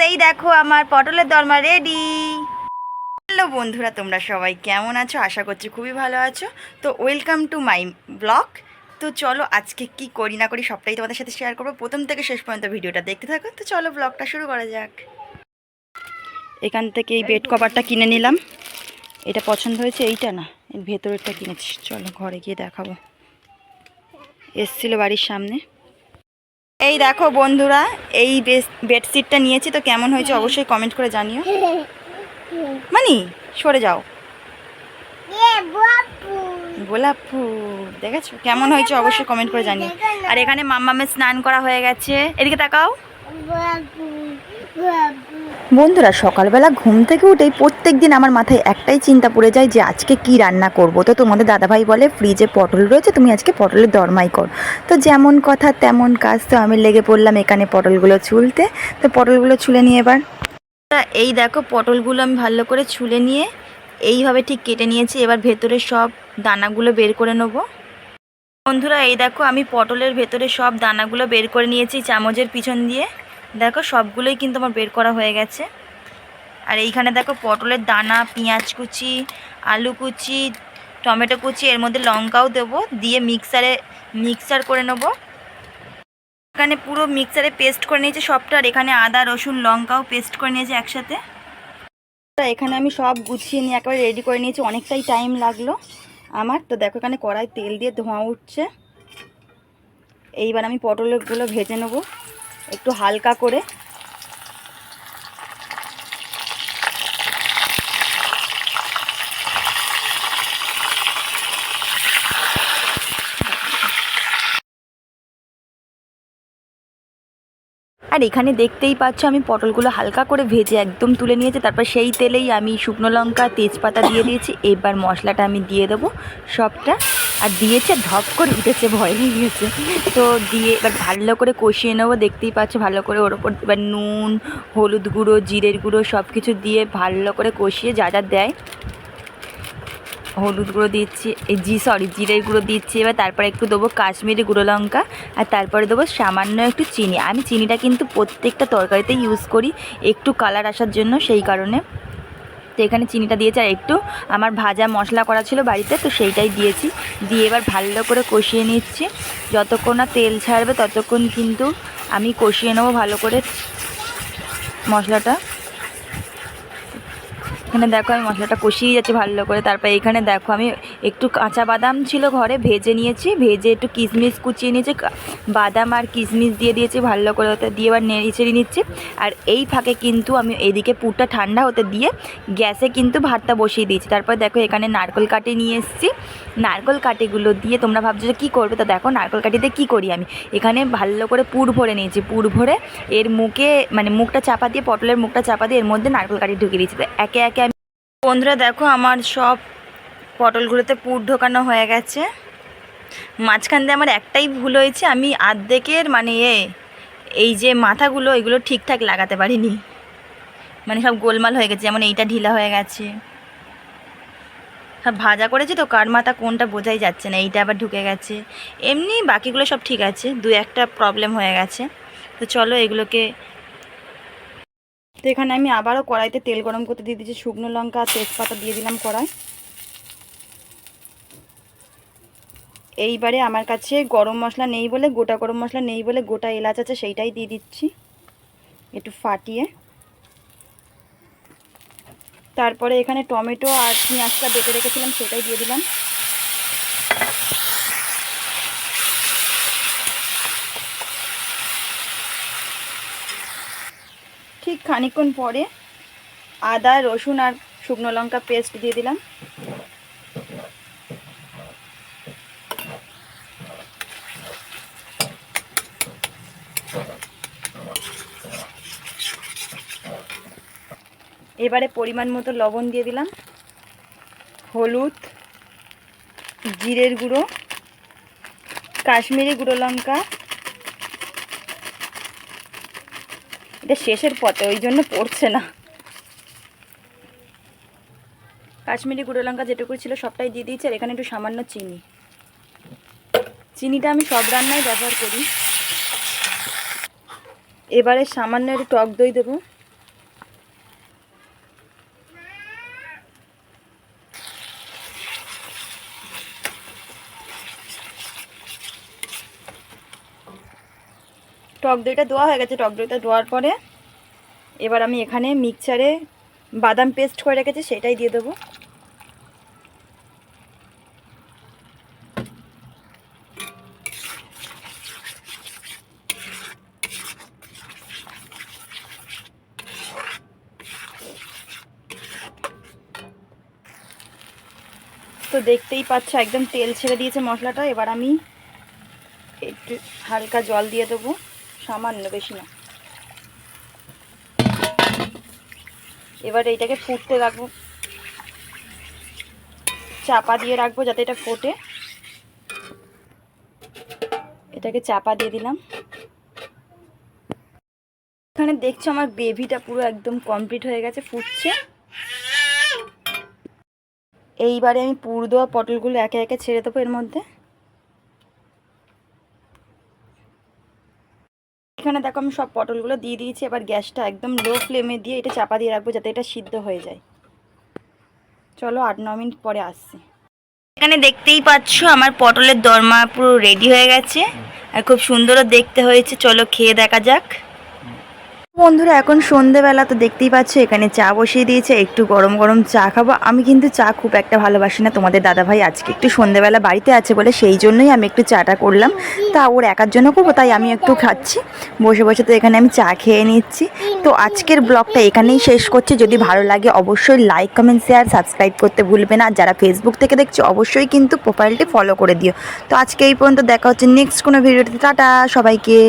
এই দেখো আমার পটলের দরমা রেডি। হ্যালো বন্ধুরা, তোমরা সবাই কেমন আছো? আশা করছি খুবই ভালো আছো। তো ওয়েলকাম টু মাই ব্লগ। তো চলো আজকে কি করি না করি সবটাই তোমাদের সাথে শেয়ার করবো। প্রথম থেকে শেষ পর্যন্ত ভিডিওটা দেখতে থাকো। তো চলো ব্লগটা শুরু করা যাক। এখান থেকে এই বেড কভারটা কিনে নিলাম। এটা পছন্দ হয়েছে, এইটা না, এর ভেতরেরটা কিনেছি। চলো ঘরে গিয়ে দেখাবো। এসছিল বাড়ির সামনে। এই দেখো বন্ধুরা, এই বেডশিটটা নিয়েছি। তো কেমন হয়েছে অবশ্যই কমেন্ট করে জানিও। মানি সরে যাও। গোলাপ ফুল দেখেছো কেমন হয়েছে অবশ্যই কমেন্ট করে জানিও। আর এখানে মাম্মামের স্নান করা হয়ে গেছে। এদিকে তাকাও। বন্ধুরা, সকালবেলা ঘুম থেকে উঠেই প্রত্যেক দিন আমার মাথায় একটাই চিন্তা পড়ে যায় যে আজকে কি রান্না করব। তো তোমাদের দাদাভাই বলে ফ্রিজে পটল রয়েছে, তুমি আজকে পটলের দরমাই কর। তো যেমন কথা তেমন কাজ। তো আমি লেগে পড়লাম এখানে পটলগুলো ছুলতে। তো পটলগুলো ছুলে নিয়ে এবার এই দেখো পটলগুলো আমি ভালো করে ছুলে নিয়ে এইভাবে ঠিক কেটে নিয়েছি। এবার ভেতরে সব দানাগুলো বের করে নেব। বন্ধুরা এই দেখো আমি পটলের ভেতরে সব দানাগুলো বের করে নিয়েছি চামচের পিছন দিয়ে। দেখো সবগুলোই কিন্তু আমার বের করা হয়ে গেছে। আর এইখানে দেখো পটলের দানা, পেঁয়াজ কুচি, আলু কুচি, টমেটো কুচি, এর মধ্যে লঙ্কাও দেবো, দিয়ে মিক্সার করে নেব। এখানে পুরো মিক্সারে পেস্ট করে নিয়েছি সবটা। আর এখানে আদা রসুন লঙ্কাও পেস্ট করে নিয়েছি একসাথে। এখানে আমি সব গুছিয়ে নিয়ে একেবারে রেডি করে নিয়েছি। অনেকটাই টাইম লাগলো আমার। তো দেখো এখানে কড়াই তেল দিয়ে ধোঁয়া উঠছে। এইবার আমি পটলগুলো ভেজে নেব একটু হালকা করে। আর এখানে দেখতেই পাচ্ছ আমি পটলগুলো হালকা করে ভেজে একদম তুলে নিয়েছি। তারপর সেই তেলেই আমি শুকনো লঙ্কা তেজপাতা দিয়ে দিয়েছি। এবার মশলাটা আমি দিয়ে দেবো সবটা। আর দিয়েছে ধপ করে উঠেছে, ভয় লেগে গেছে। তো দিয়ে এবার ভালো করে কষিয়ে নেবো। দেখতেই পাচ্ছ ভালো করে ওর ওপর এবার নুন, হলুদ গুঁড়ো, জিরের গুঁড়ো সব কিছু দিয়ে ভালো করে কষিয়ে যা যা দেয়, হলুদ গুঁড়ো দিচ্ছি, জিরের গুঁড়ো দিচ্ছি। এবার তারপরে একটু দেবো কাশ্মীরি গুঁড়ো লঙ্কা। আর তারপরে দেবো সামান্য একটু চিনি। আমি চিনিটা কিন্তু প্রত্যেকটা তরকারিতে ইউজ করি একটু কালার আসার জন্য, সেই কারণে। তো এখানে চিনিটা দিয়েছি। আর একটু আমার ভাজা মশলা করা ছিল বাড়িতে, তো সেইটাই দিয়েছি। দিয়ে এবার ভালো করে কষিয়ে নিচ্ছি। যতক্ষণ না তেল ছাড়বে ততক্ষণ কিন্তু আমি কষিয়ে নেবো ভালো করে মশলাটা। এখানে দেখো আমি মশলাটা কষিয়ে যাচ্ছি ভালো করে। তারপর এখানে দেখো আমি একটু কাঁচা বাদাম ছিল ঘরে, ভেজে নিয়েছি। ভেজে একটু কিশমিশ কুচিয়ে নিয়েছি, বাদাম আর কিশমিশ দিয়ে দিয়েছি ভালো করে। ওতে দিয়ে এবার নেড়ে চেড়ে নিচ্ছি। আর এই ফাঁকে কিন্তু আমি এদিকে পুরটা ঠান্ডা হতে দিয়ে গ্যাসে কিন্তু ভাতটা বসিয়ে দিয়েছি। তারপর দেখো এখানে নারকেল কাটি নিয়ে এসেছি। নারকেল কাটিগুলো দিয়ে তোমরা ভাবছো যে কী করবে, তো দেখো নারকেল কাটিতে কী করি আমি। এখানে ভালো করে পুর ভরে নিয়েছি। পুর ভরে এর মুখে মানে মুখটা চাপা দিয়ে, পটলের মুখটা চাপা দিয়ে এর মধ্যে নারকেল কাটি ঢুকিয়ে দিয়েছি। একে একে আমি বন্ধুরা দেখো আমার সব পটলগুলোতে পুর ঢোকানো হয়ে গেছে। মাঝখান দিয়ে আমার একটাই ভুল হয়েছে, আমি আর্ধেকের মানে এই যে মাথাগুলো এগুলো ঠিকঠাক লাগাতে পারিনি। মানে সব গোলমাল হয়ে গেছে, যেমন এইটা ঢিলা হয়ে গেছে। সব ভাজা করেছি তো কার মাথা কোনটা বোঝাই যাচ্ছে না, এইটা আবার ঢুকে গেছে। এমনি বাকিগুলো সব ঠিক আছে, দু একটা প্রবলেম হয়ে গেছে। তো চলো এগুলোকে। তো এখানে আমি আবারও কড়াইতে তেল গরম করতে দিয়ে দিয়েছি। শুকনো লঙ্কা আর তেজপাতা দিয়ে দিলাম কড়াই। এইবারে আমার কাছে গরম মশলা নেই বলে, গোটা গরম মশলা নেই বলে গোটা এলাচ আছে, সেইটাই দিয়ে দিচ্ছি একটু ফাটিয়ে। তারপরে এখানে টমেটো আর পেঁয়াজটা বেটে রেখেছিলাম সেটাই দিয়ে দিলাম। ঠিক খানিকক্ষণ পরে আদা রসুন আর শুকনো লঙ্কা পেস্ট দিয়ে দিলাম। এবারে পরিমাণ মতো লবণ দিয়ে দিলাম, হলুদ, জিরের গুঁড়ো, কাশ্মীরি গুঁড়ো লঙ্কা। এটা শেষের পথে ওই জন্য পড়ছে না। কাশ্মীরি গুঁড়ো লঙ্কা যেটুকু ছিল সবটাই দিয়ে দিয়েছি। আর এখানে একটু সামান্য চিনি। চিনিটা আমি সব রান্নায় ব্যবহার করি। এবারে সামান্য একটু টক দই দেবো। টক দইটা দেওয়া হয়ে গেছে। টক দইটা দেওয়ার পরে এবার আমি এখানে মিক্সচারে বাদাম পেস্ট করে রেখেছি সেটাই দিয়ে দেবো। তো দেখতেই পাচ্ছ একদম তেল ছেড়ে দিয়েছে মশলাটা। এবার আমি একটু হালকা জল দিয়ে দেবো, সামান্য, বেশি না। এবার এইটাকে ফুটতে রাখবো, চাপা দিয়ে রাখবো যাতে এটা ফোটে। এটাকে চাপা দিয়ে দিলাম। এখানে দেখছো আমার গ্রেভিটা পুরো একদম কমপ্লিট হয়ে গেছে, ফুটছে। এইবারে আমি পুর দেওয়া পটলগুলো একে একে ছেড়ে দেবো এর মধ্যে। এখানে দেখো আমি সব পটলগুলো দিয়ে দিয়েছি। এবার গ্যাসটা একদম লো ফ্লেমে দিয়ে এটা চাপা দিয়ে রাখবো যাতে এটা সিদ্ধ হয়ে যায়। চলো 8-9 মিনিট পরে আসছি। এখানে দেখতেই পাচ্ছ আমার পটলের দরমা পুরো রেডি হয়ে গেছে আর খুব সুন্দরও দেখতে হয়েছে। চলো খেয়ে দেখা যাক। বন্ধুরা এখন সন্ধেবেলা, তো দেখতেই পাচ্ছ এখানে চা বসিয়ে দিয়েছে। একটু গরম গরম চা খাবো। আমি কিন্তু চা খুব একটা ভালোবাসি না। তোমাদের দাদাভাই আজকে একটু সন্ধেবেলা বাড়িতে আছে বলে সেই জন্যই আমি একটু চাটা করলাম। তা ওর একার জন্য করবো তাই আমি একটু খাচ্ছি বসে বসে। তো এখানে আমি চা খেয়ে নিচ্ছি। তো আজকের ব্লগটা এখানেই শেষ করছি। যদি ভালো লাগে অবশ্যই লাইক, কমেন্ট, শেয়ার, সাবস্ক্রাইব করতে ভুলবে না। আর যারা ফেসবুক থেকে দেখছো অবশ্যই কিন্তু প্রোফাইলটি ফলো করে দিও। তো আজকে এই পর্যন্ত, দেখা হচ্ছে নেক্সট কোনো ভিডিওতে। টাটা সবাইকে।